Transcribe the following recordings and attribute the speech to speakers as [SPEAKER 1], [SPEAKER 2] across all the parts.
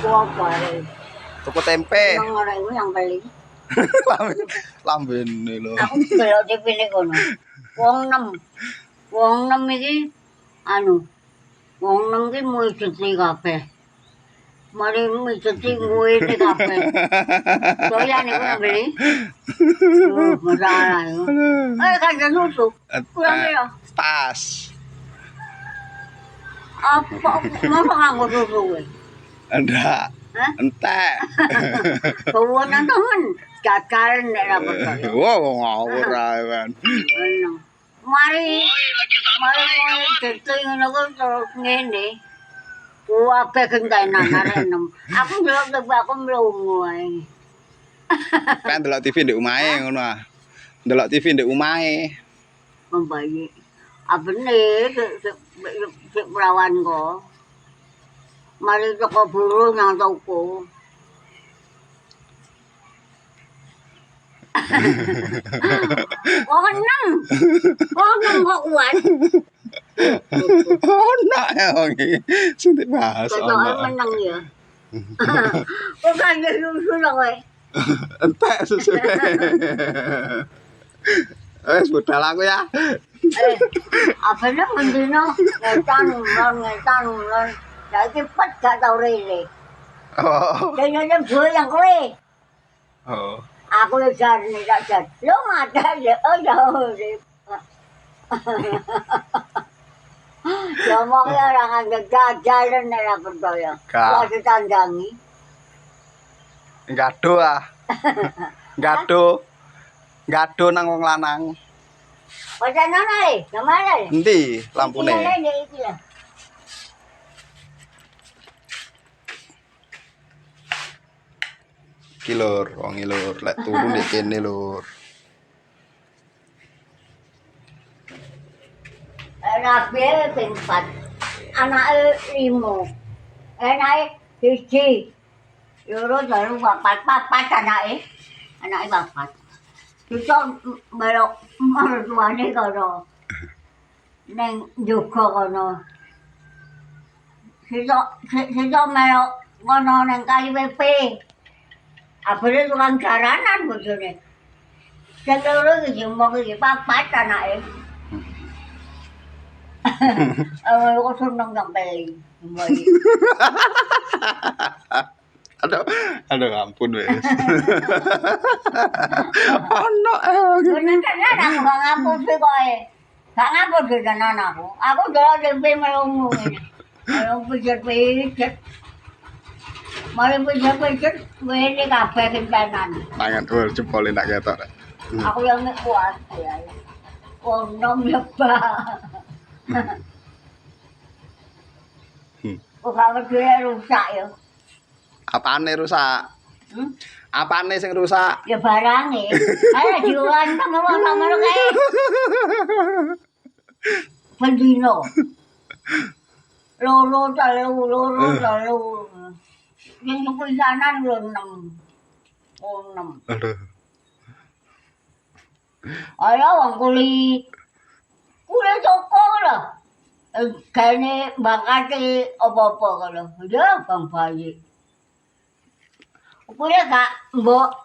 [SPEAKER 1] tuku apa ya?
[SPEAKER 2] Tuku tempe.
[SPEAKER 1] Nang ora iku yang beli.
[SPEAKER 2] Lambene lho.
[SPEAKER 1] Aku delok TV-ne kono. Wong 6. Wong 6 iki anu. Wong 6 ki mujudi kabeh. Mari mujudi kuwene kabeh. Doyan iku nang beli. Oh, masalah iku. Kan susu. Kurang ya.
[SPEAKER 2] Tas.
[SPEAKER 1] Apa mau nganggo susu kowe?
[SPEAKER 2] Enggak.
[SPEAKER 1] Hah?
[SPEAKER 2] Entek.
[SPEAKER 1] Kawonan temen. Cacaran nek ra percaya.
[SPEAKER 2] Wow, ngawur ae kan.
[SPEAKER 1] Ano. Mari dite ngono kok terus ngene. Kuwabe gentenan arek enem. Aku ndelok TV aku mlungu ae.
[SPEAKER 2] Kan delok TV ndek omahe ngono ah. Delok TV ndek omahe.
[SPEAKER 1] Membayi. Abene sik perawan kok. Mari toko burung nang toko. Wong eneng kok kuat.
[SPEAKER 2] Ono ya wong iki. Sing dibahas
[SPEAKER 1] Kok
[SPEAKER 2] ono.
[SPEAKER 1] meneng ya. Kok kan susu lho kowe.
[SPEAKER 2] Entek susu. Wes budal aku ya.
[SPEAKER 1] Abene mendino ngetan ulon. Saiki pet gak tau rene.
[SPEAKER 2] Oh.
[SPEAKER 1] Kayaknya goyang kowe.
[SPEAKER 2] Oh.
[SPEAKER 1] Aku wis jarene tak jar. Lo mata ya oh. Ya mau ya orang jajalan nek ra percaya.
[SPEAKER 2] Gak.
[SPEAKER 1] Wis tandangi.
[SPEAKER 2] Gado ah. Gado nang wong lanang.
[SPEAKER 1] Pacaran ae, kemana?
[SPEAKER 2] Endi lampune?
[SPEAKER 1] Iki lah.
[SPEAKER 2] Iki lur, wong lur, lek turu ndek kene lur.
[SPEAKER 1] Rabe ping 4. Anake 5. Anake 1. Loro baru 4 anake. Anake 4. Itu melok mertuane kono. Neng juga kono. Sito melok kono neng kali WP. Abene tukang jaranan bojone. Sing loro iki mok iki 4 anake. Kok seneng sampai mbali.
[SPEAKER 2] Aduh ampun wes. Ono
[SPEAKER 1] Bener-bener aku gak ngapus sih kowe. Gak ngapus sih tenan aku. Aku delok TV melungu ngene. Melungu pijet-pijet. Mari pijet-pijet ngene kabeh kentenan.
[SPEAKER 2] Tangan jempolin tak ketok.
[SPEAKER 1] Aku yang kuat ya. Wong nom lebah. Kok gak wedine rusak ya.
[SPEAKER 2] Apane rusak? Apane sing rusak?
[SPEAKER 1] Ya barange. Ayo jualan sama kae. Pendino. Loro telu. Yang kepisanan lho 6. Oh 6.
[SPEAKER 2] Aduh.
[SPEAKER 1] Ayo wong kuli toko lho. Kene bakate apa-apa kalau. Ya bang bayi. Kuli gak mbok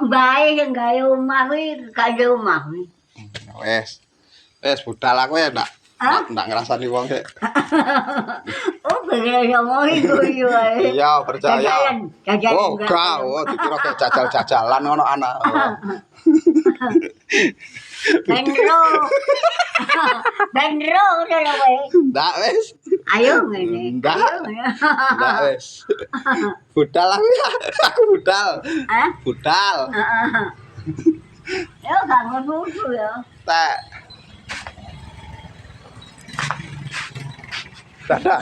[SPEAKER 1] bae sing gawe omah kuwi gak gawe omah kuwi.
[SPEAKER 2] Wes budal aku ya ndak. Ndak ngrasani wong sik.
[SPEAKER 1] Oh, pengen sama itu wae.
[SPEAKER 2] Iya, percaya.
[SPEAKER 1] Jajalan.
[SPEAKER 2] Oh, gak, dikira kayak jajal-jajalan ngono ana. Benro udah lho kowe. Ndak wes.
[SPEAKER 1] Ayo ngene.
[SPEAKER 2] Ndak wes. Budal aku ya. Aku budal.
[SPEAKER 1] Hah?
[SPEAKER 2] Budal.
[SPEAKER 1] Yo gak ngono ya.
[SPEAKER 2] Tak. Dadah.